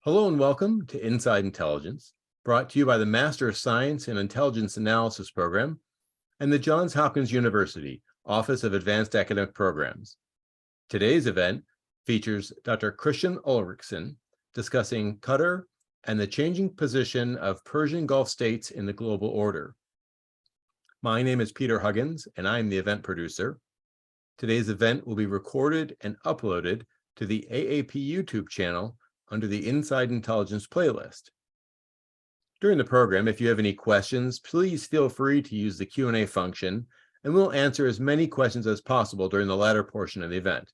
Hello and welcome to Inside Intelligence, brought to you by the Master of Science in Intelligence Analysis program and the Johns Hopkins University Office of Advanced Academic Programs. Today's event features Dr. Kristian Ulrichsen discussing Qatar and the changing position of Persian Gulf states in the global order. My name is Peter Huggins, and I'm the event producer. Today's event will be recorded and uploaded to the AAP YouTube channel under the Inside Intelligence playlist. During the program, if you have any questions, please feel free to use the Q&A function, and we'll answer as many questions as possible during the latter portion of the event.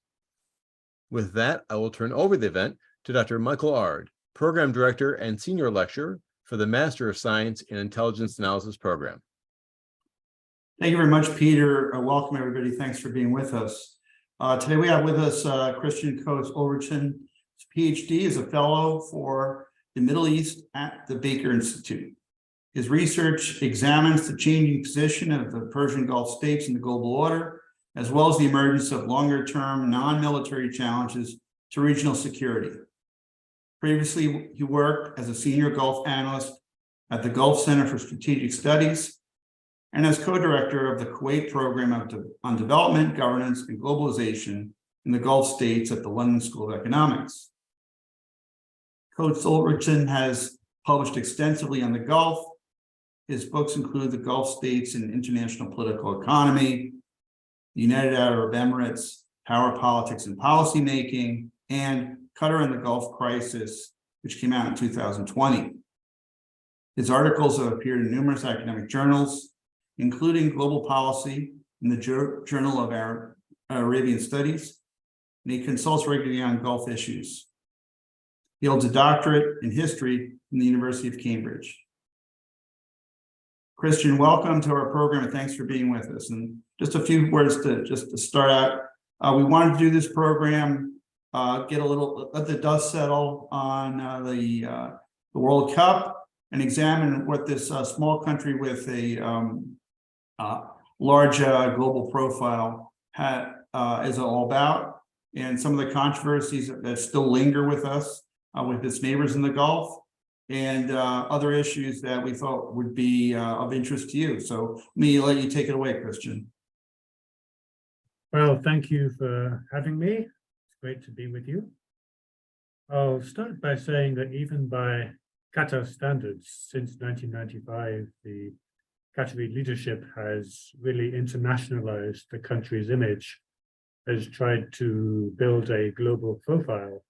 With that, I will turn over the event to Dr. Michael Ard, Program Director and Senior Lecturer for the Master of Science in Intelligence Analysis program. Thank you very much, Peter. Welcome, everybody. Thanks for being with us. Today we have with us Kristian Coates Ulrichsen. His Ph.D. is a fellow for the Middle East at the Baker Institute. His research examines the changing position of the Persian Gulf states in the global order, as well as the emergence of longer-term non-military challenges to regional security. Previously, he worked as a senior Gulf analyst at the Gulf Center for Strategic Studies and as co-director of the Kuwait Program on Development, Governance, and Globalization in the Gulf states at the London School of Economics. Coates Ulrichsen has published extensively on the Gulf. His books include The Gulf States and International Political Economy, the United Arab Emirates, Power, Politics, and Policymaking, and Qatar and the Gulf Crisis, which came out in 2020. His articles have appeared in numerous academic journals, including Global Policy in the Journal of Arabian Studies, and he consults regularly on Gulf issues. He holds a doctorate in history from the University of Cambridge. Kristian, welcome to our program, and thanks for being with us. And just a few words to start out. We wanted to do this program, let the dust settle on the World Cup, and examine what this small country with a large global profile is all about, and some of the controversies that still linger with us with its neighbors in the Gulf, and other issues that we thought would be of interest to you. So let you take it away, Kristian. Well, thank you for having me. It's great to be with you. I'll start by saying that even by Qatar standards, since 1995, the Qatari leadership has really internationalized the country's image, has tried to build a global profile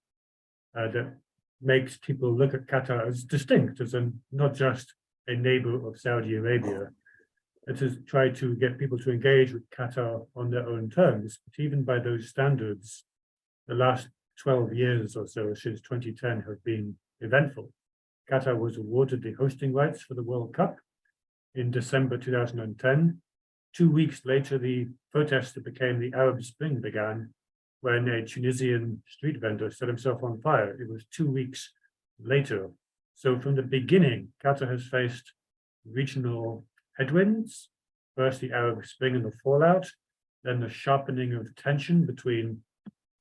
that makes people look at Qatar as distinct, as not just a neighbor of Saudi Arabia. It has tried to get people to engage with Qatar on their own terms. But even by those standards, the last 12 years or so, since 2010, have been eventful. Qatar was awarded the hosting rights for the World Cup in December 2010. 2 weeks later, the protests that became the Arab Spring began, when a Tunisian street vendor set himself on fire. It was 2 weeks later. So from the beginning, Qatar has faced regional headwinds, first the Arab Spring and the fallout, then the sharpening of tension between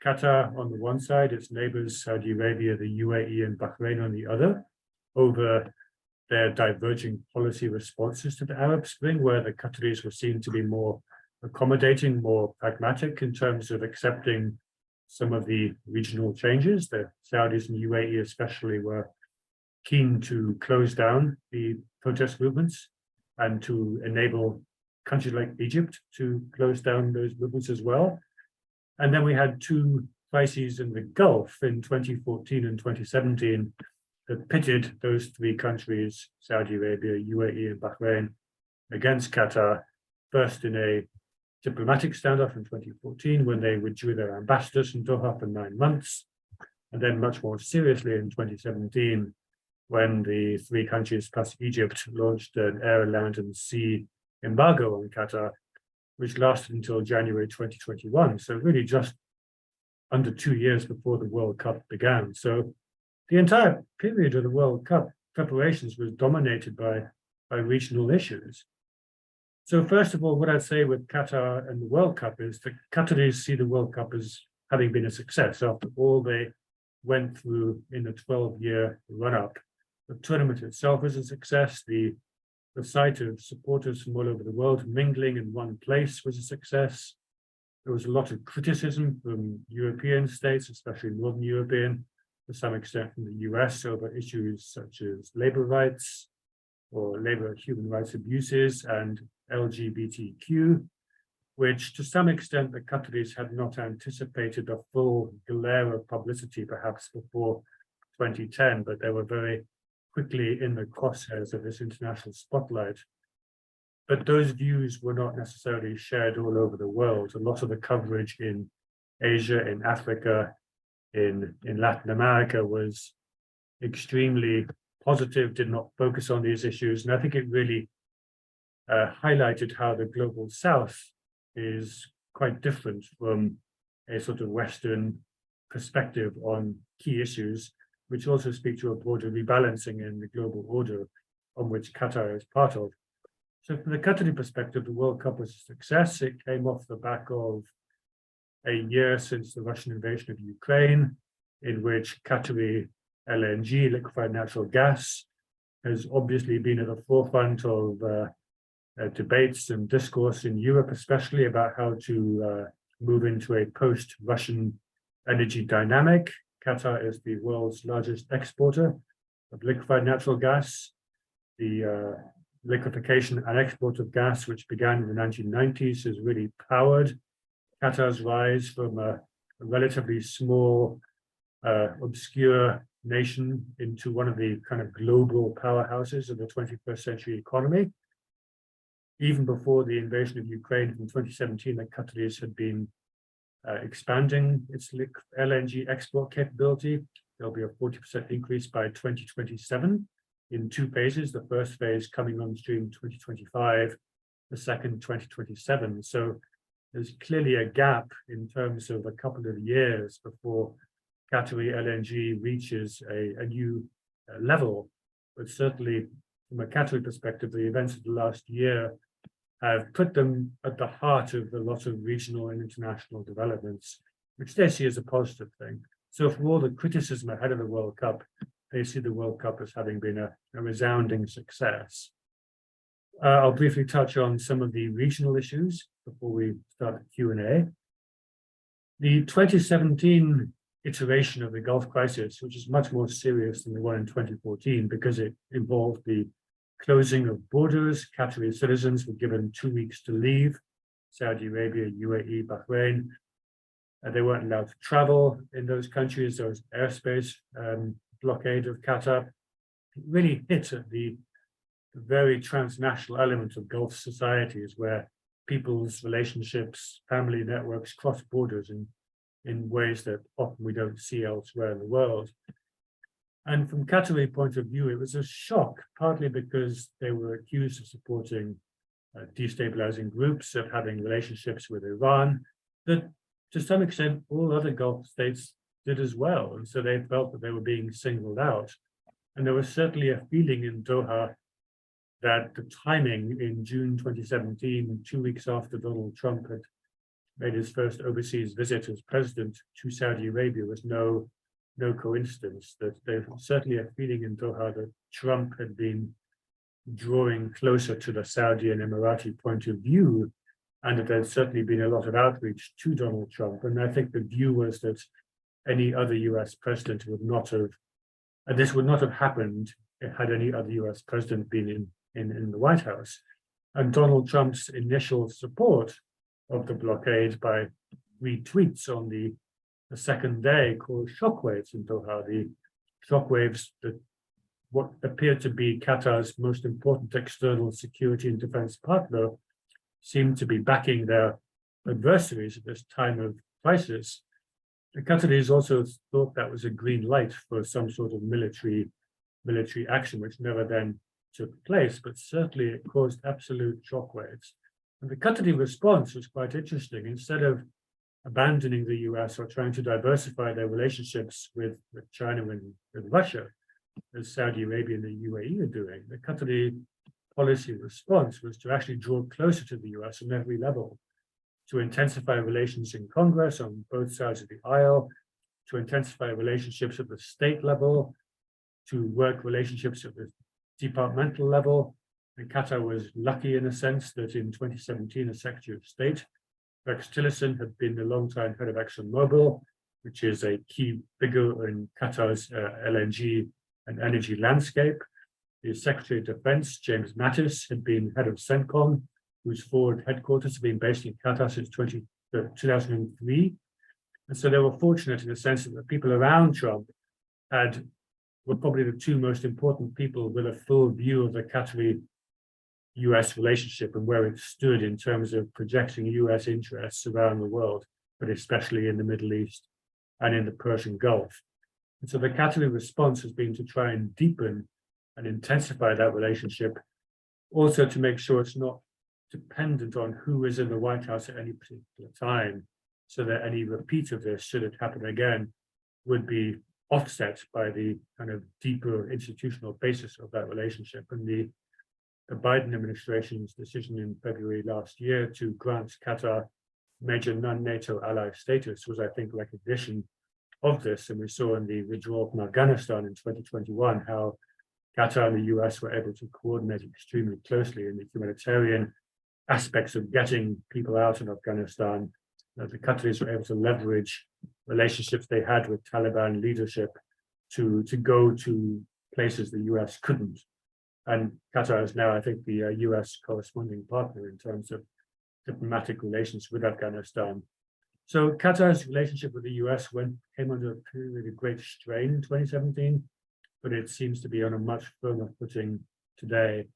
Qatar on the one side, its neighbors, Saudi Arabia, the UAE, and Bahrain on the other, over their diverging policy responses to the Arab Spring, where the Qataris were seen to be more accommodating, more pragmatic in terms of accepting some of the regional changes. The Saudis and UAE especially were keen to close down the protest movements and to enable countries like Egypt to close down those movements as well. And then we had two crises in the Gulf in 2014 and 2017 that pitted those three countries, Saudi Arabia, UAE, and Bahrain, against Qatar, first in a diplomatic standoff in 2014 when they withdrew their ambassadors from Doha for 9 months, and then much more seriously in 2017 when the three countries plus Egypt launched an air, land, and sea embargo on Qatar, which lasted until January 2021. So really just under 2 years before the World Cup began. So the entire period of the World Cup preparations was dominated by regional issues. So first of all, what I'd say with Qatar and the World Cup is that Qataris see the World Cup as having been a success. After all, they went through in the 12-year run-up. The tournament itself was a success. The sight of supporters from all over the world mingling in one place was a success. There was a lot of criticism from European states, especially Northern European, to some extent from the US, over issues such as labor rights or labor human rights abuses and LGBTQ, which to some extent the Qataris had not anticipated a full glare of publicity perhaps before 2010, but they were very quickly in the crosshairs of this international spotlight. But those views were not necessarily shared all over the world. A lot of the coverage in Asia, in Africa, in Latin America was extremely positive, did not focus on these issues. And I think it really highlighted how the global South is quite different from a sort of Western perspective on key issues, which also speak to a broader rebalancing in the global order on which Qatar is part of. So from the Qatari perspective, the World Cup was a success. It came off the back of a year since the Russian invasion of Ukraine, in which Qatari LNG, liquefied natural gas, has obviously been at the forefront of debates and discourse in Europe, especially about how to move into a post-Russian energy dynamic. Qatar is the world's largest exporter of liquefied natural gas. The liquefaction and export of gas, which began in the 1990s, has really powered Qatar's rise from a relatively small, obscure nation into one of the kind of global powerhouses of the 21st century economy. Even before the invasion of Ukraine in 2017, the Qataris had been expanding its LNG export capability. There'll be a 40% increase by 2027 in two phases, the first phase coming on stream 2025, the second 2027. So there's clearly a gap in terms of a couple of years before Qatari LNG reaches a new level. But certainly from a Qatari perspective, the events of the last year have put them at the heart of a lot of regional and international developments, which they see as a positive thing. So for all the criticism ahead of the World Cup, they see the World Cup as having been a resounding success. I'll briefly touch on some of the regional issues before we start the Q&A. The 2017 iteration of the Gulf crisis, which is much more serious than the one in 2014 because it involved the closing of borders. Qatari citizens were given 2 weeks to leave Saudi Arabia, UAE, Bahrain. They weren't allowed to travel in those countries. There was airspace blockade of Qatar. It really hit at the very transnational element of Gulf societies where people's relationships, family networks cross borders in ways that often we don't see elsewhere in the world. And from Qatari point of view, it was a shock, partly because they were accused of supporting destabilizing groups, of having relationships with Iran, that to some extent all other Gulf states did as well. And so they felt that they were being singled out. And there was certainly a feeling in Doha that the timing in June 2017, 2 weeks after Donald Trump had made his first overseas visit as president to Saudi Arabia, was no coincidence. That there's certainly a feeling in Doha that Trump had been drawing closer to the Saudi and Emirati point of view, and that there's certainly been a lot of outreach to Donald Trump. And I think the view was that any other US president would not have, and this would not have happened had any other US president been in the White House. And Donald Trump's initial support of the blockade by retweets on the second day caused shockwaves in Doha. The shockwaves that what appeared to be Qatar's most important external security and defense partner seemed to be backing their adversaries at this time of crisis. The Qataris also thought that was a green light for some sort of military action, which never then took place, but certainly it caused absolute shockwaves. And the Qatari response was quite interesting. Instead of abandoning the US or trying to diversify their relationships with China and with Russia, as Saudi Arabia and the UAE are doing, the Qatari policy response was to actually draw closer to the US on every level, to intensify relations in Congress on both sides of the aisle, to intensify relationships at the state level, to work relationships at the departmental level. And Qatar was lucky in a sense that in 2017, as Secretary of State, Rex Tillerson had been the longtime head of ExxonMobil, which is a key figure in Qatar's LNG and energy landscape. The Secretary of Defense, James Mattis, had been head of CENTCOM, whose forward headquarters have been based in Qatar since 2003. And so they were fortunate in the sense that the people around Trump were probably the two most important people with a full view of the Qatari-US relationship and where it stood in terms of projecting US interests around the world, but especially in the Middle East and in the Persian Gulf. And so the Qatari response has been to try and deepen and intensify that relationship, also to make sure it's not dependent on who is in the White House at any particular time, so that any repeat of this, should it happen again, would be offset by the kind of deeper institutional basis of that relationship. And the Biden administration's decision in February last year to grant Qatar major non-NATO ally status was, I think, recognition of this. And we saw in the withdrawal from Afghanistan in 2021 how Qatar and the US were able to coordinate extremely closely in the humanitarian aspects of getting people out of Afghanistan. The Qataris were able to leverage relationships they had with Taliban leadership to go to places the US couldn't. And Qatar is now, I think, the US corresponding partner in terms of diplomatic relations with Afghanistan. So Qatar's relationship with the US came under a period of great strain in 2017, but it seems to be on a much firmer footing today.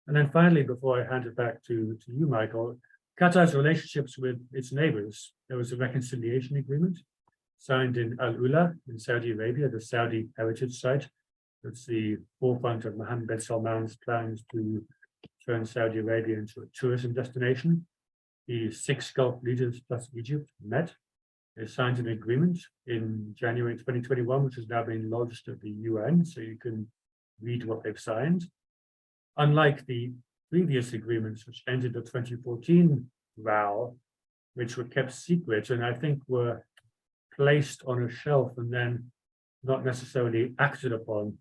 And then finally, before I hand it back to you, Michael, Qatar's relationships with its neighbors. There was a reconciliation agreement signed in Al Ula in Saudi Arabia, the Saudi heritage site. It's the forefront of Mohammed bin Salman's plans to turn Saudi Arabia into a tourism destination. The 6 Gulf leaders plus Egypt met. They signed an agreement in January 2021, which has now been lodged at the UN, so you can read what they've signed. Unlike the previous agreements, which ended the 2014 row, which were kept secret and I think were placed on a shelf and then not necessarily acted upon.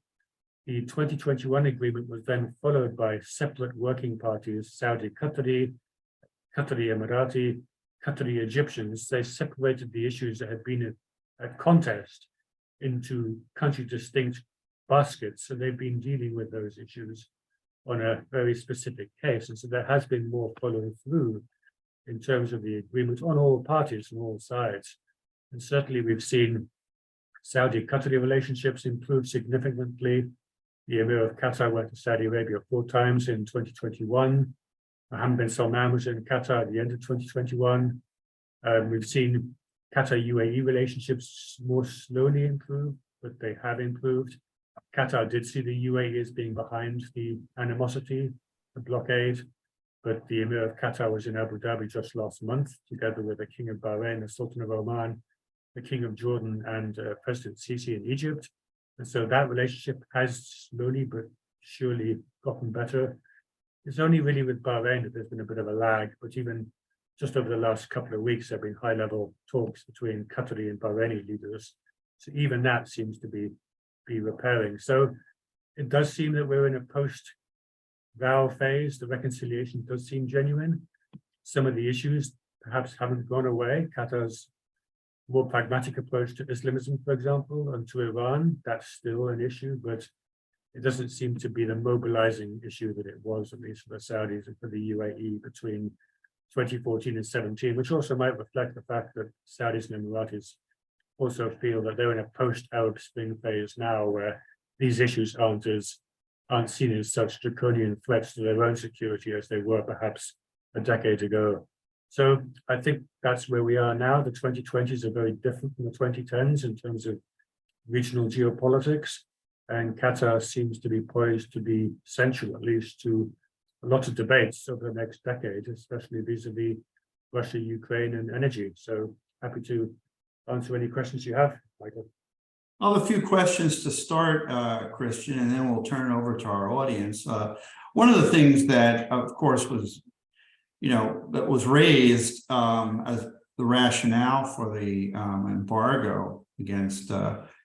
The 2021 agreement was then followed by separate working parties, Saudi Qatari, Qatari Emirati, Qatari Egyptians. They separated the issues that had been a contest into country distinct baskets. So they've been dealing with those issues on a very specific case. And so there has been more follow through in terms of the agreement on all parties from all sides. And certainly we've seen Saudi-Qatari relationships improve significantly. The Emir of Qatar went to Saudi Arabia 4 times in 2021. Mohammed bin Salman was in Qatar at the end of 2021. We've seen Qatar-UAE relationships more slowly improve, but they have improved. Qatar did see the UAE as being behind the animosity, the blockade, but the Emir of Qatar was in Abu Dhabi just last month, together with the King of Bahrain, the Sultan of Oman, the King of Jordan, and President Sisi in Egypt. And so that relationship has slowly but surely gotten better. It's only really with Bahrain that there's been a bit of a lag, but even just over the last couple of weeks, there have been high-level talks between Qatari and Bahraini leaders. So even that seems to be repairing. So it does seem that we're in a post-vow phase. The reconciliation does seem genuine. Some of the issues perhaps haven't gone away. Qatar's more pragmatic approach to Islamism, for example, and to Iran, that's still an issue, but it doesn't seem to be the mobilizing issue that it was, at least for the Saudis and for the UAE between 2014 and 17, which also might reflect the fact that Saudis and Emiratis also feel that they're in a post-Arab Spring phase now, where these issues aren't seen as such draconian threats to their own security as they were perhaps a decade ago. So I think that's where we are now. The 2020s are very different from the 2010s in terms of regional geopolitics, and Qatar seems to be poised to be central, at least, to a lot of debates over the next decade, especially vis-a-vis Russia, Ukraine, and energy. So happy to answer any questions you have, Michael. I'll have a few questions to start, Kristian, and then we'll turn it over to our audience. One of the things that, of course, was, that was raised as the rationale for the embargo, against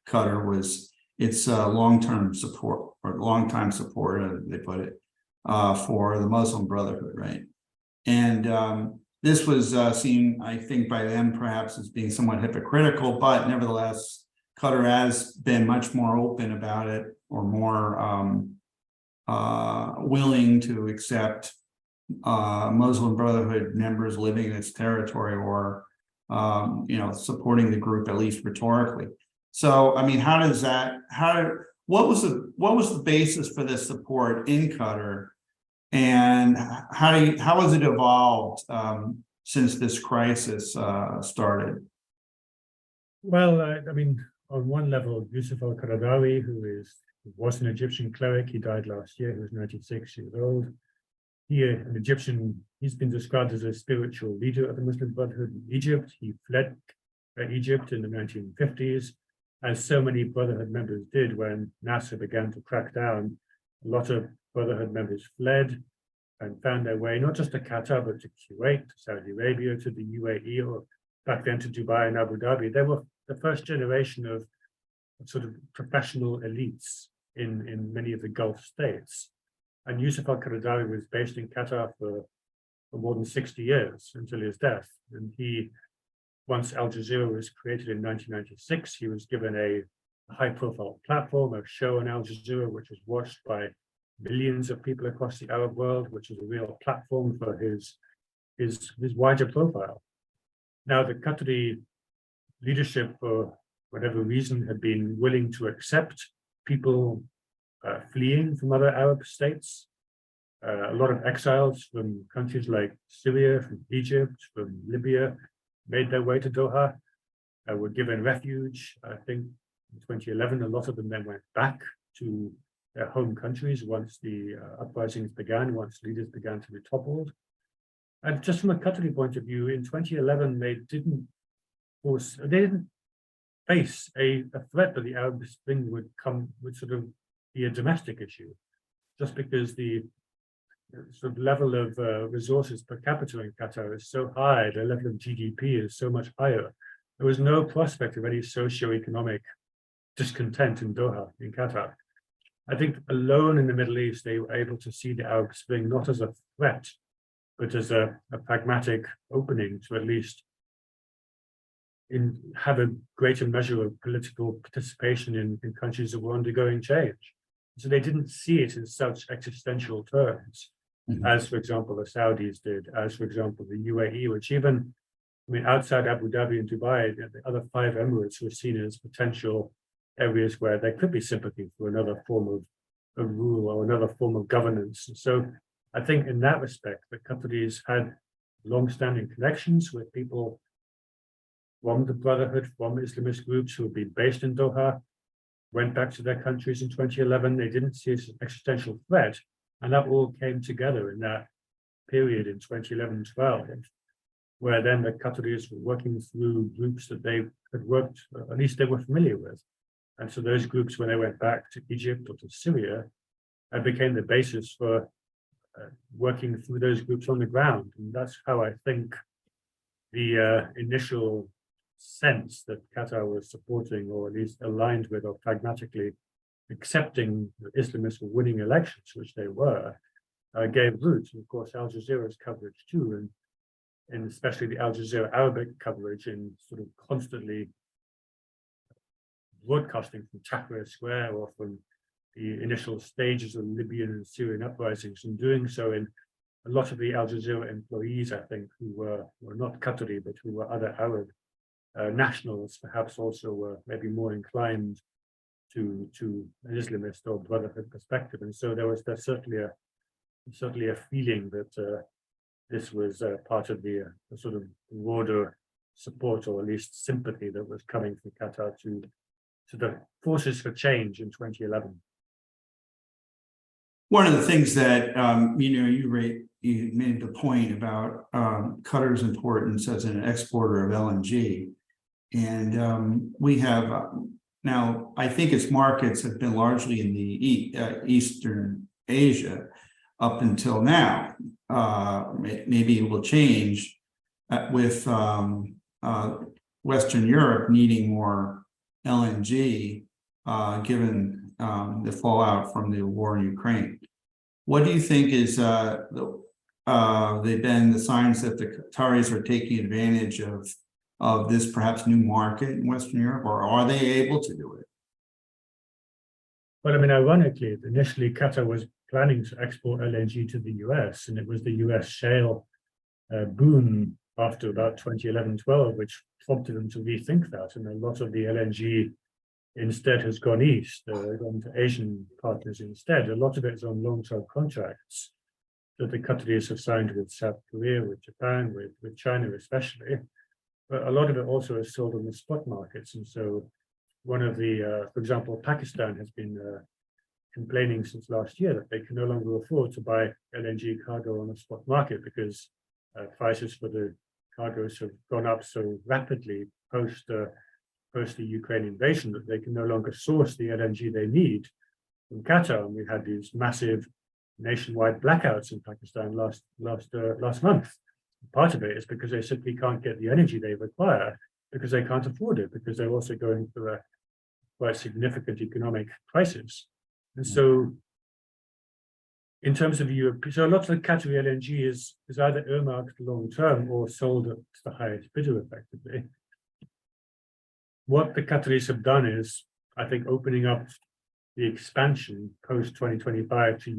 Qatar was its long-term support, or long-time support, as they put it, for the Muslim Brotherhood, right? And this was seen, I think, by them perhaps as being somewhat hypocritical, but nevertheless, Qatar has been much more open about it, or more willing to accept Muslim Brotherhood members living in its territory, or supporting the group, at least rhetorically. So, I mean, what was the basis for this support in Qatar, and how has it evolved since this crisis started? Well, I mean, on one level, Yusuf al-Qaradawi, who was an Egyptian cleric, he died last year, he was 96 years old. An Egyptian, he's been described as a spiritual leader of the Muslim Brotherhood in Egypt. He fled Egypt in the 1950s, as so many Brotherhood members did when Nasser began to crack down. A lot of Brotherhood members fled and found their way not just to Qatar, but to Kuwait, to Saudi Arabia, to the UAE, or back then to Dubai and Abu Dhabi. They were the first generation of sort of professional elites in many of the Gulf states. And Yusuf al-Qaradawi was based in Qatar for more than 60 years until his death. And once Al Jazeera was created in 1996, he was given a high-profile platform, a show on Al Jazeera, which was watched by millions of people across the Arab world, which is a real platform for his wider profile. Now, the Qatari leadership, for whatever reason, had been willing to accept people fleeing from other Arab states. A lot of exiles from countries like Syria, from Egypt, from Libya, made their way to Doha, were given refuge. I think in 2011, a lot of them then went back to their home countries once the uprisings began, once leaders began to be toppled. And just from a Qatari point of view, in 2011, they didn't face a threat that the Arab Spring would sort of be a domestic issue, just because the sort of level of resources per capita in Qatar is so high, the level of GDP is so much higher. There was no prospect of any socio-economic discontent in Doha, in Qatar. I think alone in the Middle East, they were able to see the Arab Spring not as a threat, but as a pragmatic opening to at least have a greater measure of political participation in countries that were undergoing change. So they didn't see it in such existential terms, as, for example, the Saudis did, as, for example, the UAE, which even, I mean, outside Abu Dhabi and Dubai, the other 5 emirates were seen as potential areas where there could be sympathy for another form of rule or another form of governance. So I think in that respect, the Qataris had long-standing connections with people from the Brotherhood, from Islamist groups who had been based in Doha, went back to their countries in 2011. They didn't see it as an existential threat. And that all came together in that period in 2011-12, where then the Qataris were working through groups that they had worked, at least they were familiar with. And so those groups, when they went back to Egypt or to Syria, became the basis for working through those groups on the ground. And that's how I think the initial sense that Qatar was supporting, or at least aligned with, or pragmatically accepting the Islamists were winning elections, which they were, gave root. And of course, Al Jazeera's coverage too, and especially the Al Jazeera Arabic coverage, in sort of constantly broadcasting from Tahrir Square or from the initial stages of Libyan and Syrian uprisings, and doing so in a lot of the Al Jazeera employees, I think, who were not Qatari, but who were other Arab nationals, perhaps also were maybe more inclined to an Islamist or Brotherhood perspective. And so there was certainly a feeling that this was part of the sort of broader support, or at least sympathy, that was coming from Qatar to the forces for change in 2011. One of the things that you made the point about Qatar's importance as an exporter of LNG, and we have now, I think its markets have been largely in the Eastern Asia up until now. Maybe it will change with Western Europe needing more LNG, given the fallout from the war in Ukraine. What do you think is they've been the signs that the Qataris are taking advantage of this perhaps new market in Western Europe, or are they able to do it? Well, I mean, ironically, initially Qatar was planning to export LNG to the US, and it was the US shale boom after about 2011-12, which prompted them to rethink that. And a lot of the LNG instead has gone east, gone to Asian partners instead. A lot of it is on long-term contracts that the Qataris have signed with South Korea, with Japan, with China especially. But a lot of it also is sold on the spot markets. And so one of the, for example, Pakistan has been complaining since last year that they can no longer afford to buy LNG cargo on the spot market because prices for the cargoes have gone up so rapidly post the Ukraine invasion that they can no longer source the LNG they need from Qatar. And we had these massive nationwide blackouts in Pakistan last month. Part of it is because they simply can't get the energy they require because they can't afford it, because they're also going through a quite significant economic crisis. And so in terms of Europe, so lots of Qatari LNG is either earmarked long-term or sold at the highest bidder effectively. What the Qataris have done is, I think, opening up the expansion post-2025 to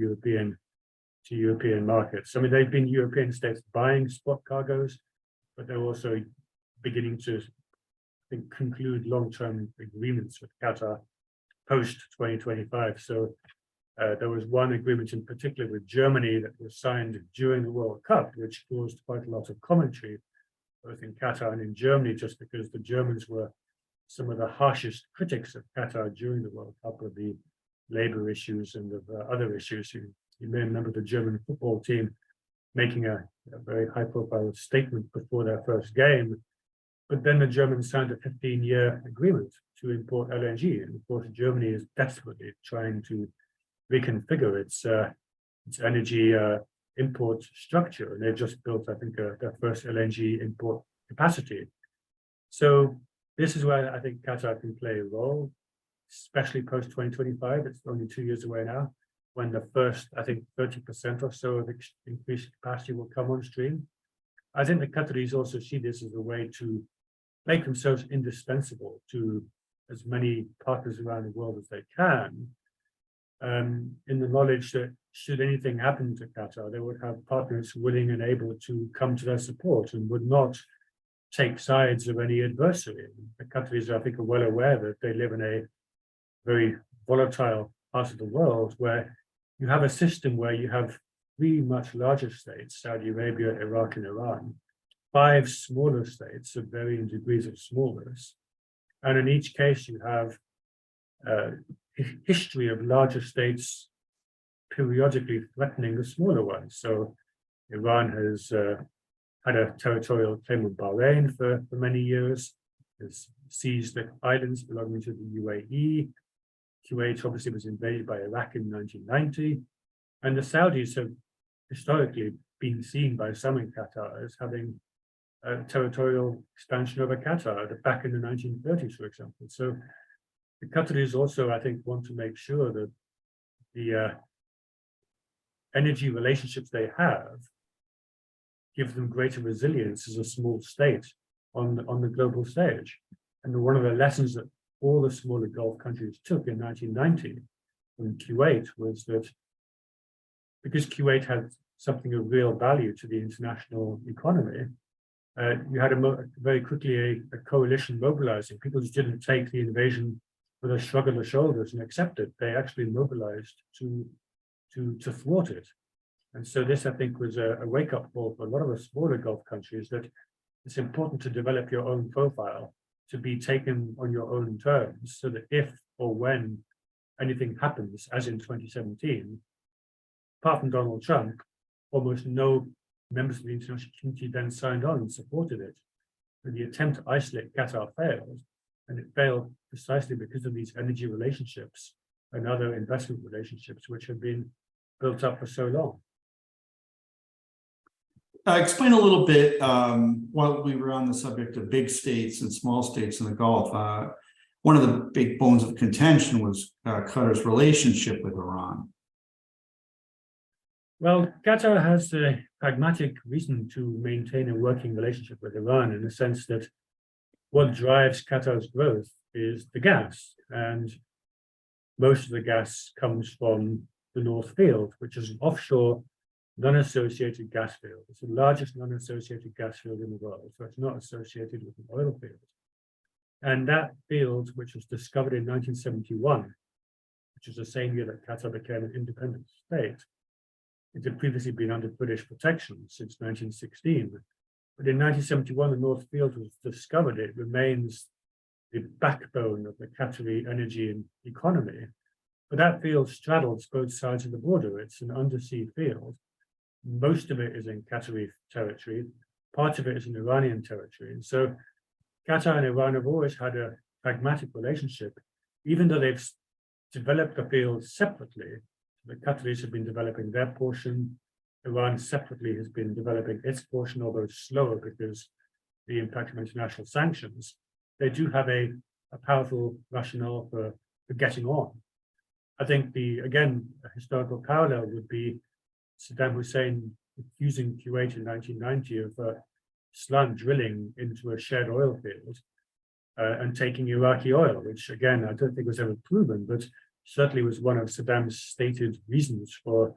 European markets. I mean, they've been European states buying spot cargoes, but they're also beginning to, I think, conclude long-term agreements with Qatar post-2025. So there was one agreement in particular with Germany that was signed during the World Cup, which caused quite a lot of commentary, both in Qatar and in Germany, just because the Germans were some of the harshest critics of Qatar during the World Cup, of the labor issues and of other issues. You may remember the German football team making a very high-profile statement before their first game, but then the Germans signed a 15-year agreement to import LNG, and of course Germany is desperately trying to reconfigure its energy import structure, and they've just built, I think, their first LNG import capacity. So this is where I think Qatar can play a role, especially post-2025. It's only 2 years away now, when the first, I think, 30% or so of increased capacity will come on stream. I think the Qataris also see this as a way to make themselves indispensable to as many partners around the world as they can, in the knowledge that should anything happen to Qatar, they would have partners willing and able to come to their support and would not take sides of any adversary. The Qataris, I think, are well aware that they live in a very volatile part of the world where you have a system where you have 3 much larger states, Saudi Arabia, Iraq, and Iran, 5 smaller states of varying degrees of smallness. And in each case, you have a history of larger states periodically threatening the smaller ones. So Iran has had a territorial claim on Bahrain for many years, has seized the islands belonging to the UAE. Kuwait obviously was invaded by Iraq in 1990. And the Saudis have historically been seen by some in Qatar as having a territorial expansion over Qatar back in the 1930s, for example. So the Qataris also, I think, want to make sure that the energy relationships they have give them greater resilience as a small state on the global stage. And one of the lessons that all the smaller Gulf countries took in 1990 from Kuwait was that because Kuwait had something of real value to the international economy, you had very quickly a coalition mobilizing. People just didn't take the invasion with a shrug of the shoulders and accept it. They actually mobilized to thwart it. And so this, I think, was a wake-up call for a lot of the smaller Gulf countries, that it's important to develop your own profile, to be taken on your own terms, so that if or when anything happens, as in 2017, apart from Donald Trump, almost no members of the international community then signed on and supported it. And the attempt to isolate Qatar failed, and it failed precisely because of these energy relationships and other investment relationships which have been built up for so long. Explain a little bit, while we were on the subject of big states and small states in the Gulf, one of the big bones of contention was Qatar's relationship with Iran. Well, Qatar has a pragmatic reason to maintain a working relationship with Iran, in the sense that what drives Qatar's growth is the gas, and most of the gas comes from the North Field, which is an offshore non-associated gas field. It's the largest non-associated gas field in the world, so it's not associated with an oil field. And that field, which was discovered in 1971, which is the same year that Qatar became an independent state, it had previously been under British protection since 1916. But in 1971, the North Field was discovered. It remains the backbone of the Qatari energy and economy. But that field straddles both sides of the border. It's an undersea field. Most of it is in Qatari territory. Part of it is in Iranian territory. And so Qatar and Iran have always had a pragmatic relationship, even though they've developed the field separately. The Qataris have been developing their portion. Iran separately has been developing its portion, although slower because the impact of international sanctions. They do have a powerful rationale for getting on. I think again, a historical parallel would be Saddam Hussein accusing Kuwait in 1990 of slant drilling into a shared oil field and taking Iraqi oil, which again, I don't think was ever proven, but certainly was one of Saddam's stated reasons for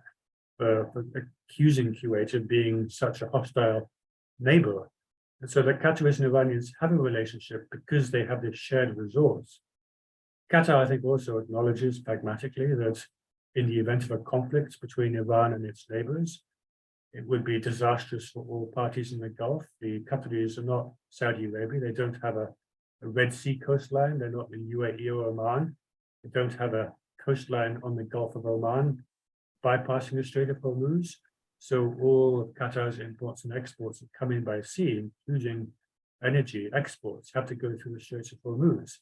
accusing Kuwait of being such a hostile neighbor. And so the Qataris and Iranians have a relationship because they have this shared resource. Qatar, I think, also acknowledges pragmatically that in the event of a conflict between Iran and its neighbors, it would be disastrous for all parties in the Gulf. The Qataris are not Saudi Arabia. They don't have a Red Sea coastline. They're not the UAE or Oman. They don't have a coastline on the Gulf of Oman bypassing the Strait of Hormuz. So all of Qatar's imports and exports that come in by sea, including energy exports, have to go through the Strait of Hormuz.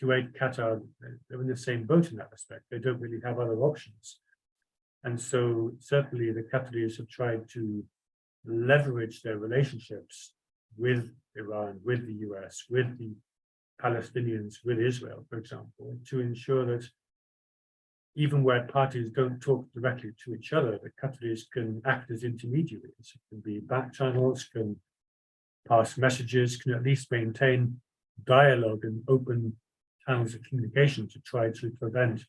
Kuwait, Qatar, they're in the same boat in that respect. They don't really have other options. And so certainly the Qataris have tried to leverage their relationships with Iran, with the US, with the Palestinians, with Israel, for example, to ensure that even where parties don't talk directly to each other, the Qataris can act as intermediaries. It can be back channels, can pass messages, can at least maintain dialogue and open channels of communication to try to prevent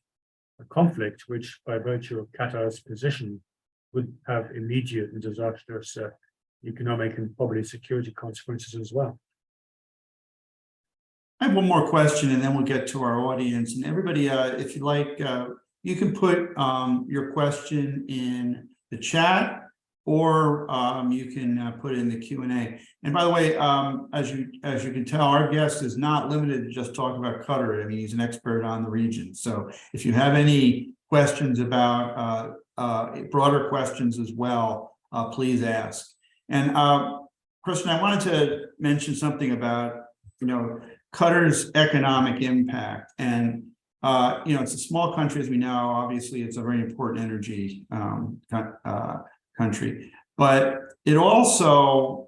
a conflict, which by virtue of Qatar's position would have immediate and disastrous economic and probably security consequences as well. I have one more question and then we'll get to our audience. And everybody, if you like, you can put your question in the chat, or you can put it in the Q&A. And by the way, as you can tell, our guest is not limited to just talking about Qatar. I mean, he's an expert on the region. So if you have any questions about broader questions as well, please ask. And Kristian, I wanted to mention something about, Qatar's economic impact. And it's a small country, as we know. Obviously, it's a very important energy country, but it also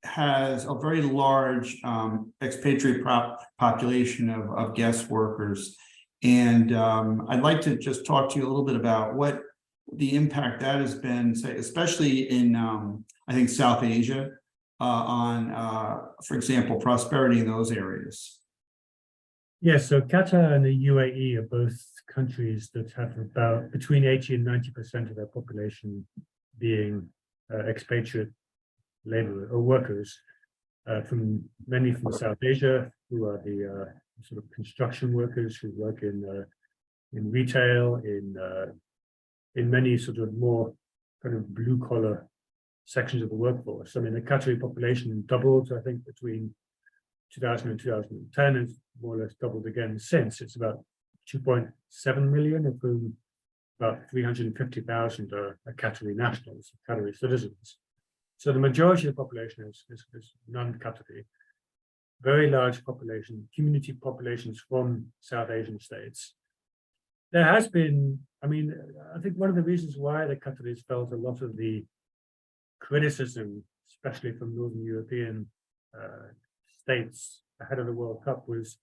has a very large expatriate population of guest workers. And I'd like to just talk to you a little bit about what the impact that has been, say, especially in, I think, South Asia, on, for example, prosperity in those areas. Yes, so Qatar and the UAE are both countries that have about between 80 and 90% of their population being expatriate labor or workers, mainly from South Asia, who are the sort of construction workers who work in retail, in many sort of more kind of blue collar sections of the workforce. I mean, the Qatari population doubled, I think, between 2000 and 2010, and more or less doubled again since. It's about 2.7 million, of whom about 350,000 are Qatari nationals, Qatari citizens. So the majority of the population is non-Qatari. Very large population, community populations from South Asian states. There has been, I think one of the reasons why the Qataris felt a lot of the criticism, especially from Northern European states ahead of the World Cup, was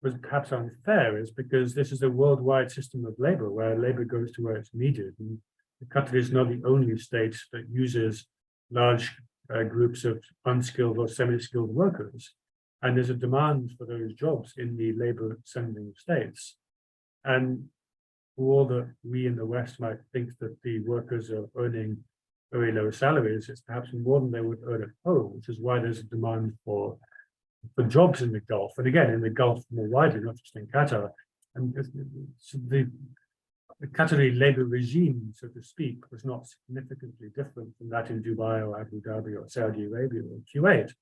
was perhaps unfair is because this is a worldwide system of labor where labor goes to where it's needed. And Qatar is not the only state that uses large groups of unskilled or semi-skilled workers. And there's a demand for those jobs in the labor sending states. And for all that we in the West might think that the workers are earning very low salaries, it's perhaps more than they would earn at home, which is why there's a demand for jobs in the Gulf. And again, in the Gulf more widely, not just in Qatar. And the Qatari labor regime, so to speak, was not significantly different from that in Dubai or Abu Dhabi or Saudi Arabia or Kuwait.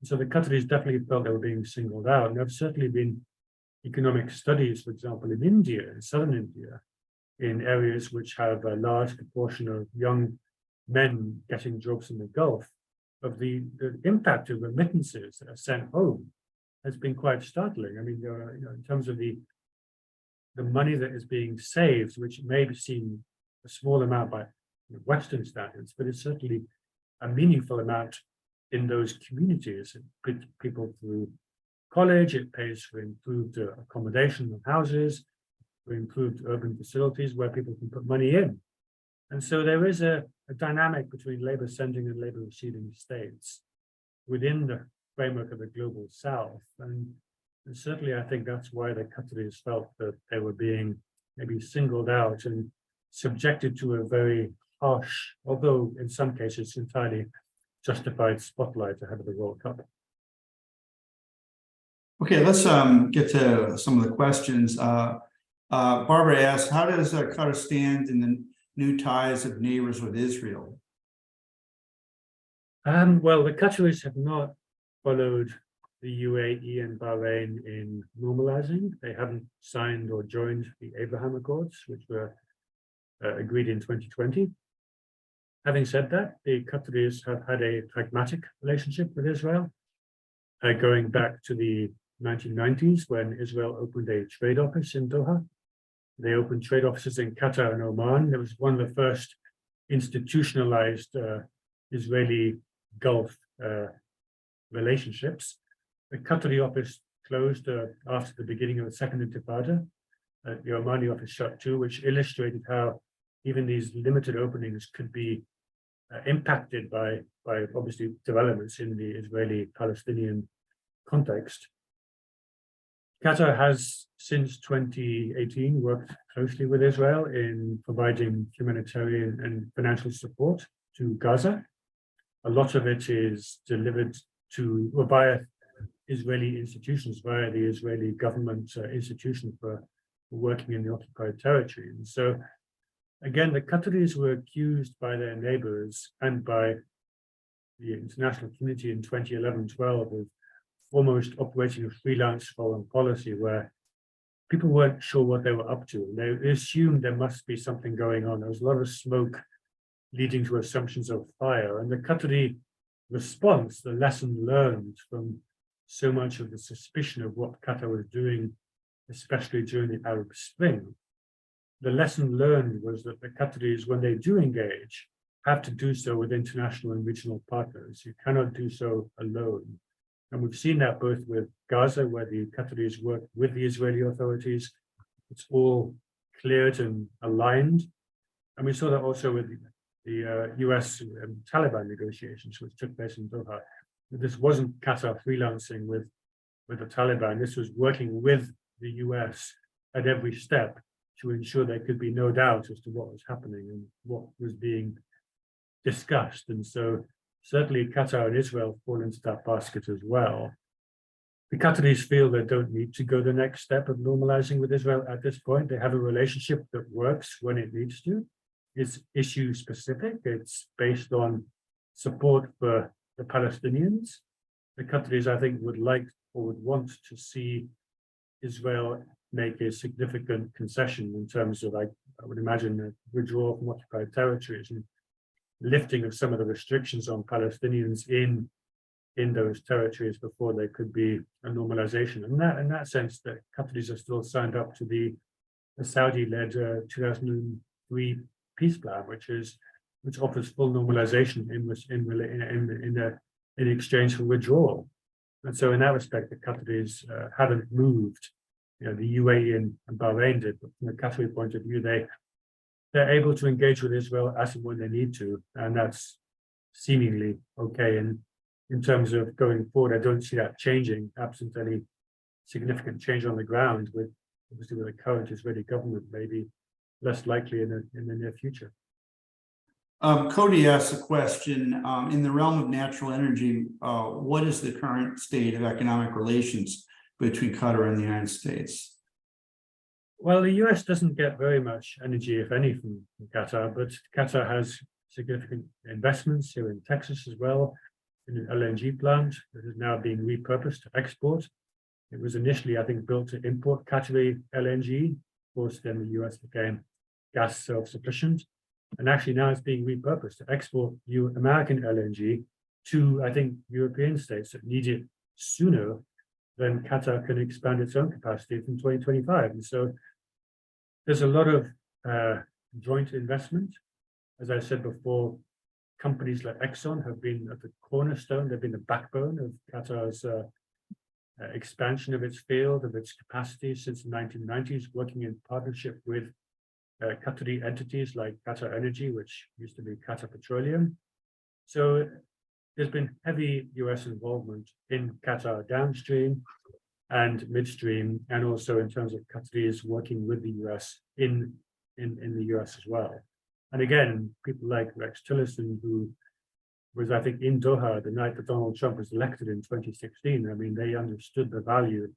And so the Qataris definitely felt they were being singled out. And there have certainly been economic studies, for example, in India, in southern India, in areas which have a large proportion of young men getting jobs in the Gulf, of the impact of remittances that are sent home has been quite startling. I mean, in terms of the money that is being saved, which may seem a small amount by Western standards, but it's certainly a meaningful amount in those communities. It puts people through college, it pays for improved accommodation and houses, for improved urban facilities where people can put money in. And so there is a dynamic between labor sending and labor receiving states within the framework of the global South. And certainly I think that's why the Qataris felt that they were being maybe singled out and subjected to a very harsh, although in some cases entirely justified spotlight ahead of the World Cup. Okay, let's get to some of the questions. Barbara asks, how does Qatar stand in the new ties of neighbors with Israel? Well, the Qataris have not followed the UAE and Bahrain in normalizing. They haven't signed or joined the Abraham Accords, which were agreed in 2020. Having said that, the Qataris have had a pragmatic relationship with Israel, going back to the 1990s when Israel opened a trade office in Doha. They opened trade offices in Qatar and Oman. It was one of the first institutionalized Israeli Gulf relationships. The Qatari office closed after the beginning of the Second Intifada. The Omani office shut too, which illustrated how even these limited openings could be impacted by obviously developments in the Israeli-Palestinian context. Qatar has, since 2018, worked closely with Israel in providing humanitarian and financial support to Gaza. A lot of it is delivered via Israeli institutions, via the Israeli government institution for working in the occupied territory. And so, again, the Qataris were accused by their neighbors and by the international community in 2011-12 of almost operating a freelance foreign policy where people weren't sure what they were up to. And they assumed there must be something going on. There was a lot of smoke leading to assumptions of fire. And the Qatari response, the lesson learned from so much of the suspicion of what Qatar was doing, especially during the Arab Spring, the lesson learned was that the Qataris, when they do engage, have to do so with international and regional partners. You cannot do so alone. And we've seen that both with Gaza, where the Qataris work with the Israeli authorities. It's all cleared and aligned. And we saw that also with the US Taliban negotiations, which took place in Doha. This wasn't Qatar freelancing with the Taliban. This was working with the US at every step to ensure there could be no doubt as to what was happening and what was being discussed. And so certainly Qatar and Israel fall into that basket as well. The Qataris feel they don't need to go the next step of normalizing with Israel at this point. They have a relationship that works when it needs to. It's issue specific. It's based on support for the Palestinians. The Qataris, I think, would like or would want to see Israel make a significant concession in terms of, I would imagine, a withdrawal from occupied territories and lifting of some of the restrictions on Palestinians in those territories before there could be a normalization. And in that sense, the Qataris are still signed up to the Saudi-led 2003 peace plan, which offers full normalization in exchange for withdrawal. And so in that respect, the Qataris haven't moved. The UAE and Bahrain did, but from the Qatari point of view, they're able to engage with Israel as and when they need to, and that's seemingly okay. And in terms of going forward, I don't see that changing, absent any significant change on the ground, with obviously with the current Israeli government, maybe less likely in the near future. Cody asked a question, in the realm of natural energy, what is the current state of economic relations between Qatar and the United States? Well, the US doesn't get very much energy, if any, from Qatar, but Qatar has significant investments here in Texas as well, in an LNG plant that is now being repurposed to export. It was initially, I think, built to import Qatari LNG. Of course, then the US became gas self-sufficient. And actually now it's being repurposed to export American LNG to, I think, European states that need it sooner than Qatar can expand its own capacity from 2025. And so there's a lot of joint investment. As I said before, companies like Exxon have been at the cornerstone, they've been the backbone of Qatar's expansion of its field, of its capacity since the 1990s, working in partnership with Qatari entities like Qatar Energy, which used to be Qatar Petroleum. So there's been heavy US involvement in Qatar downstream and midstream, and also in terms of Qataris working with the US in the US as well. And again, people like Rex Tillerson, who was, I think, in Doha the night that Donald Trump was elected in 2016. I mean, they understood the value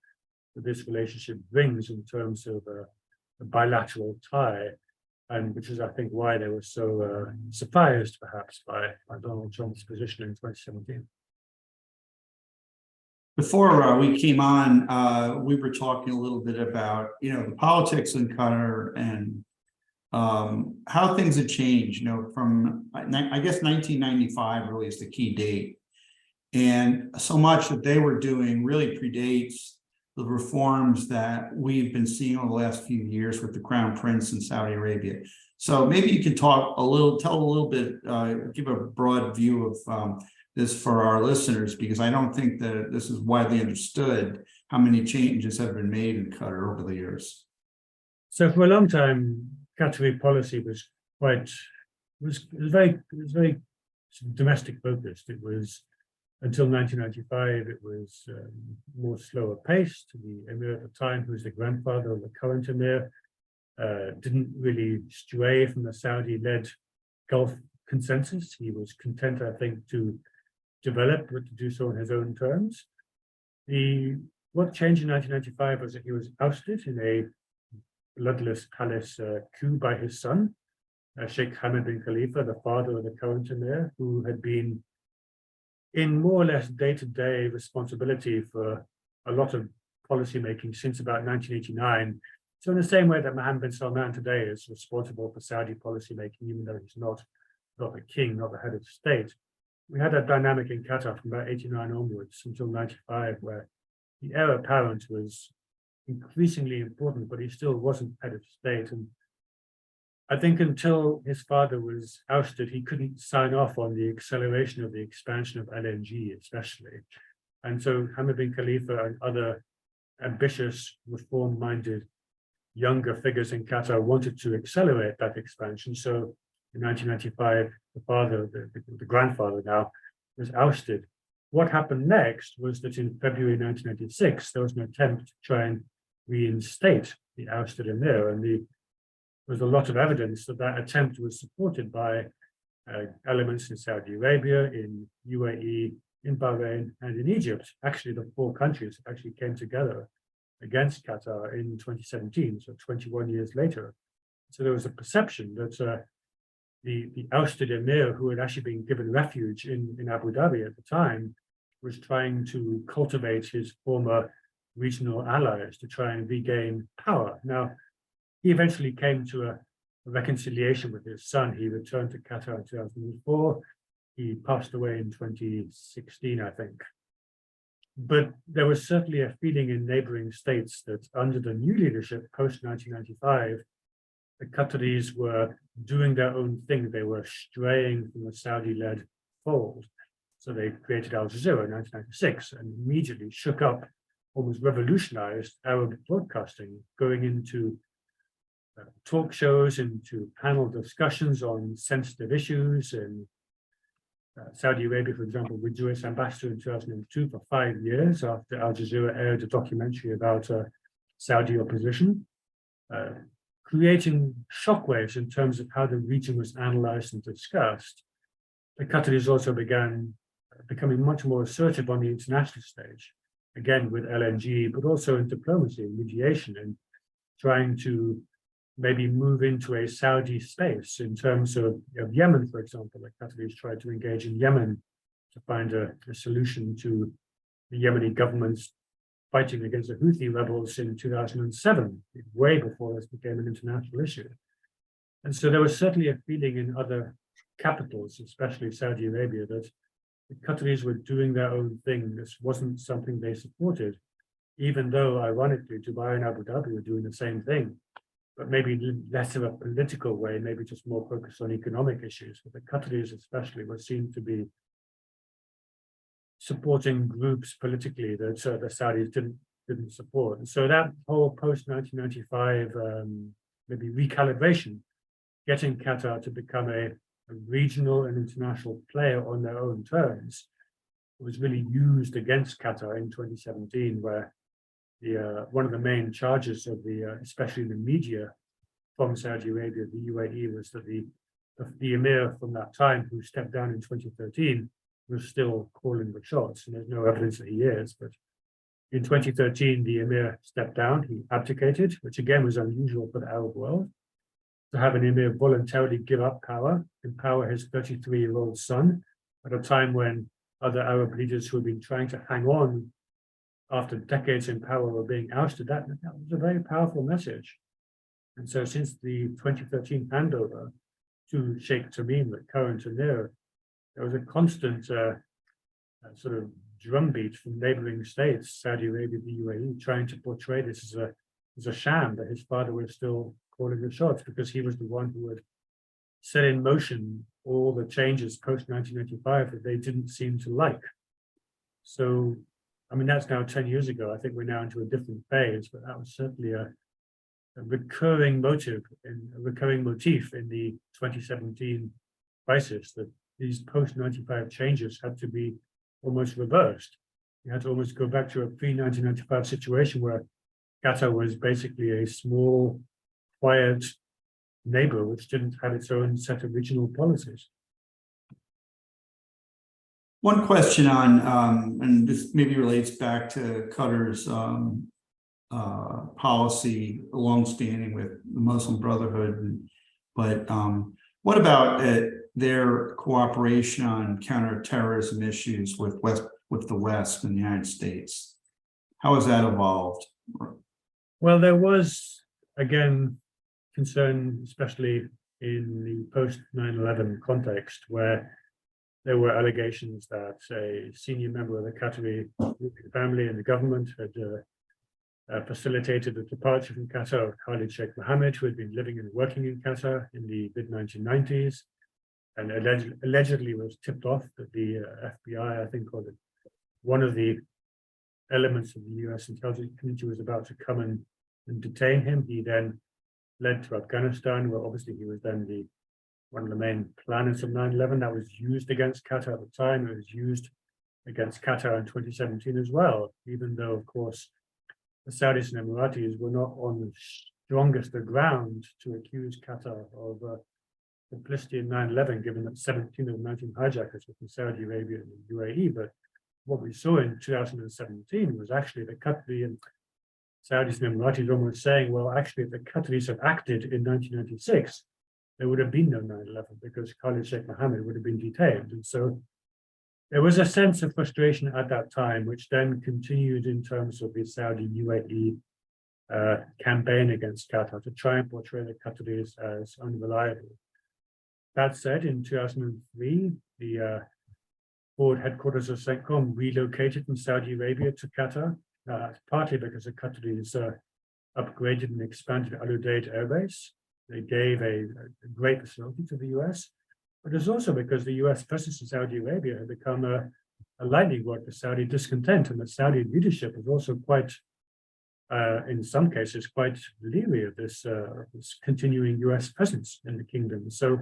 that this relationship brings in terms of a bilateral tie, and which is, I think, why they were so surprised, perhaps, by Donald Trump's position in 2017. Before we came on, we were talking a little bit about, the politics in Qatar and how things have changed, from, I guess, 1995 really is the key date. And so much that they were doing really predates the reforms that we've been seeing over the last few years with the Crown Prince in Saudi Arabia. So maybe you could tell a little bit, give a broad view of this for our listeners, because I don't think that this is widely understood how many changes have been made in Qatar over the years. So for a long time, Qatari policy was very domestic focused. It was, until 1995, it was more slower paced. The emir at the time, who was the grandfather of the current emir, didn't really stray from the Saudi-led Gulf consensus. He was content, I think, to develop, but to do so on his own terms. What changed in 1995 was that he was ousted in a bloodless palace coup by his son, Sheikh Hamad bin Khalifa, the father of the current emir, who had been in more or less day-to-day responsibility for a lot of policymaking since about 1989. So in the same way that Mohammed bin Salman today is responsible for Saudi policymaking, even though he's not the king, not the head of state, we had that dynamic in Qatar from about 89 onwards until 95, where the heir apparent was increasingly important, but he still wasn't head of state. And I think until his father was ousted, he couldn't sign off on the acceleration of the expansion of LNG, especially. And so Hamad bin Khalifa and other ambitious, reform-minded, younger figures in Qatar wanted to accelerate that expansion. So in 1995, the father, the grandfather now, was ousted. What happened next was that in February 1996, there was an attempt to try and reinstate the ousted emir, and there was a lot of evidence that that attempt was supported by elements in Saudi Arabia, in UAE, in Bahrain, and in Egypt. Actually, the four countries actually came together against Qatar in 2017, so 21 years later. So there was a perception that the ousted emir, who had actually been given refuge in Abu Dhabi at the time, was trying to cultivate his former regional allies to try and regain power. Now, he eventually came to a reconciliation with his son. He returned to Qatar in 2004. He passed away in 2016, I think. But there was certainly a feeling in neighboring states that under the new leadership post-1995, the Qataris were doing their own thing. They were straying from the Saudi-led fold. So they created Al Jazeera in 1996 and immediately shook up, almost revolutionized Arab broadcasting, going into talk shows, into panel discussions on sensitive issues. And Saudi Arabia, for example, withdrew its ambassador in 2002 for 5 years after Al Jazeera aired a documentary about Saudi opposition, creating shockwaves in terms of how the region was analyzed and discussed. The Qataris also began becoming much more assertive on the international stage, again with LNG, but also in diplomacy and mediation, and trying to maybe move into a Saudi space in terms of Yemen, for example. The Qataris tried to engage in Yemen to find a solution to the Yemeni government's fighting against the Houthi rebels in 2007, way before this became an international issue. And so there was certainly a feeling in other capitals, especially Saudi Arabia, that the Qataris were doing their own thing. This wasn't something they supported, even though, ironically, Dubai and Abu Dhabi were doing the same thing, but maybe less of a political way, maybe just more focused on economic issues. But the Qataris especially were seen to be supporting groups politically that the Saudis didn't support. And so that whole post-1995 maybe recalibration, getting Qatar to become a regional and international player on their own terms, was really used against Qatar in 2017, where one of the main charges of especially the media from Saudi Arabia, the UAE, was that the emir from that time, who stepped down in 2013, was still calling the shots, and there's no evidence that he is. But in 2013, the emir stepped down, he abdicated, which again was unusual for the Arab world, to have an emir voluntarily give up power, empower his 33-year-old son at a time when other Arab leaders who had been trying to hang on after decades in power were being ousted. That was a very powerful message. And so since the 2013 handover to Sheikh Tamim, the current emir, there was a constant sort of drumbeat from neighboring states, Saudi Arabia, the UAE, trying to portray this as a sham, that his father was still calling the shots, because he was the one who had set in motion all the changes post-1995 that they didn't seem to like. So, I mean, that's now 10 years ago. I think we're now into a different phase, but that was certainly a recurring motif in the 2017 crisis, that these post-95 changes had to be almost reversed. You had to almost go back to a pre-1995 situation where Qatar was basically a small, quiet neighbor which didn't have its own set of regional policies. One question on, and this maybe relates back to Qatar's policy, longstanding with the Muslim Brotherhood, but what about their cooperation on counterterrorism issues with the West and the United States? How has that evolved? Well, there was, again, concern, especially in the post-9/11 context, where there were allegations that a senior member of the Qatari family and the government had facilitated the departure from Qatar of Khalid Sheikh Mohammed, who had been living and working in Qatar in the mid-1990s, and allegedly was tipped off that the FBI, I think, or one of the elements of the US intelligence community was about to come and detain him. He then led to Afghanistan, where obviously he was then one of the main planners of 9/11. That was used against Qatar at the time. It was used against Qatar in 2017 as well, even though, of course, the Saudis and Emiratis were not on the strongest of ground to accuse Qatar of complicity in 9/11, given that 17 of the 19 hijackers were from Saudi Arabia and the UAE. But what we saw in 2017 was actually the Qatari and Saudis and Emiratis almost saying, well, actually, if the Qataris had acted in 1996, there would have been no 9/11, because Khalid Sheikh Mohammed would have been detained. And so there was a sense of frustration at that time, which then continued in terms of the Saudi UAE campaign against Qatar to try and portray the Qataris as unreliable. That said, in 2003, the board headquarters of CENTCOM relocated from Saudi Arabia to Qatar, partly because the Qataris upgraded and expanded Al Udeid Air Base. They gave a great facility to the US, but it's also because the US presence in Saudi Arabia had become a lightning rod for Saudi discontent, and the Saudi leadership was also quite, in some cases, quite leery of this continuing US presence in the kingdom. So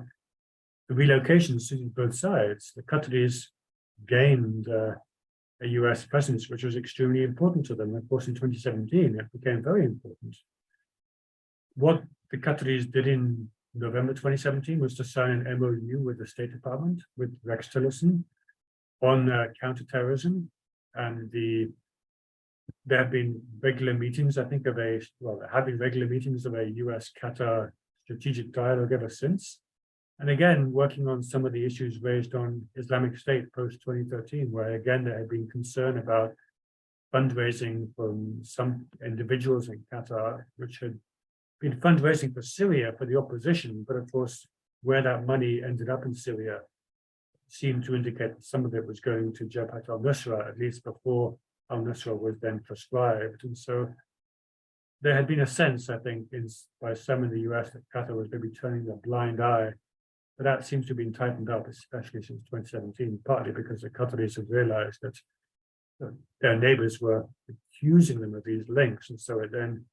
the relocations to both sides, the Qataris gained a US presence, which was extremely important to them. Of course, in 2017, it became very important. What the Qataris did in November 2017 was to sign an MOU with the State Department, with Rex Tillerson, on counter-terrorism. And there have been regular meetings, I think, there have been regular meetings of a US-Qatar strategic dialogue ever since. And again, working on some of the issues raised on Islamic State post-2013, where again, there had been concern about fundraising from some individuals in Qatar, which had been fundraising for Syria for the opposition. But of course, where that money ended up in Syria seemed to indicate that some of it was going to Jabhat al-Nusra, at least before al-Nusra was then proscribed. And so there had been a sense, I think, by some in the US that Qatar was maybe turning a blind eye. But that seems to have been tightened up, especially since 2017, partly because the Qataris have realized that their neighbors were accusing them of these links. And so it then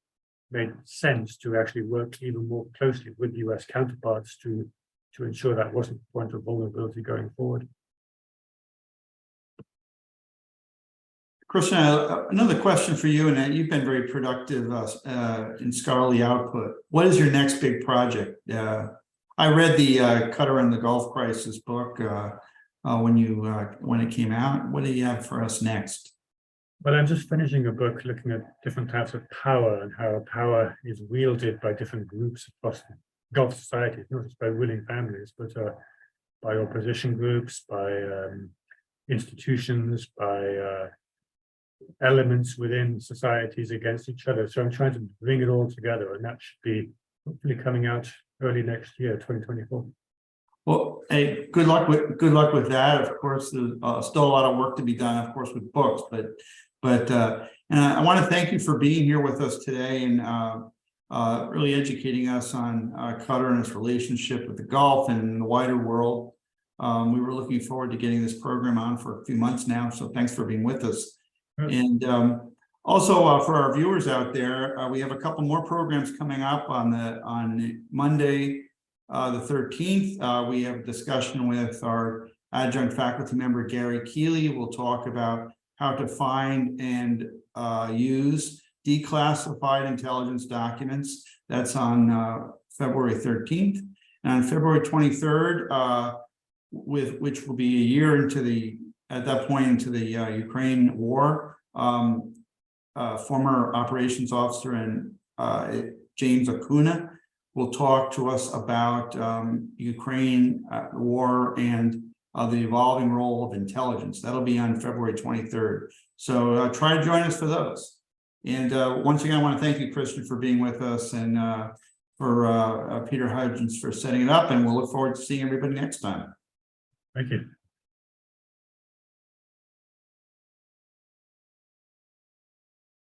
made sense to actually work even more closely with US counterparts to ensure that wasn't a point of vulnerability going forward. Kristian, another question for you, and you've been very productive in scholarly output. What is your next big project? I read the Qatar and the Gulf Crisis book when it came out. What do you have for us next? Well, I'm just finishing a book looking at different types of power and how power is wielded by different groups across Gulf societies, not just by ruling families, but by opposition groups, by institutions, by elements within societies against each other. So I'm trying to bring it all together, and that should be hopefully coming out early next year, 2024. Well, hey, good luck with that. Of course, there's still a lot of work to be done, of course, with books, but and I want to thank you for being here with us today and really educating us on Qatar and its relationship with the Gulf and the wider world. We were looking forward to getting this program on for a few months now, so thanks for being with us. And also for our viewers out there, we have a couple more programs coming up on Monday, the 13th. We have a discussion with our adjunct faculty member, Gary Keeley. We'll talk about how to find and use declassified intelligence documents. That's on February 13th. And on February 23rd, which will be a year at that point into the Ukraine war, former operations officer and James Acuna will talk to us about Ukraine war and the evolving role of intelligence. That'll be on February 23rd. So try to join us for those. And once again, I want to thank you, Kristian, for being with us, and for Peter Hudgens for setting it up. And we'll look forward to seeing everybody next time. Thank you.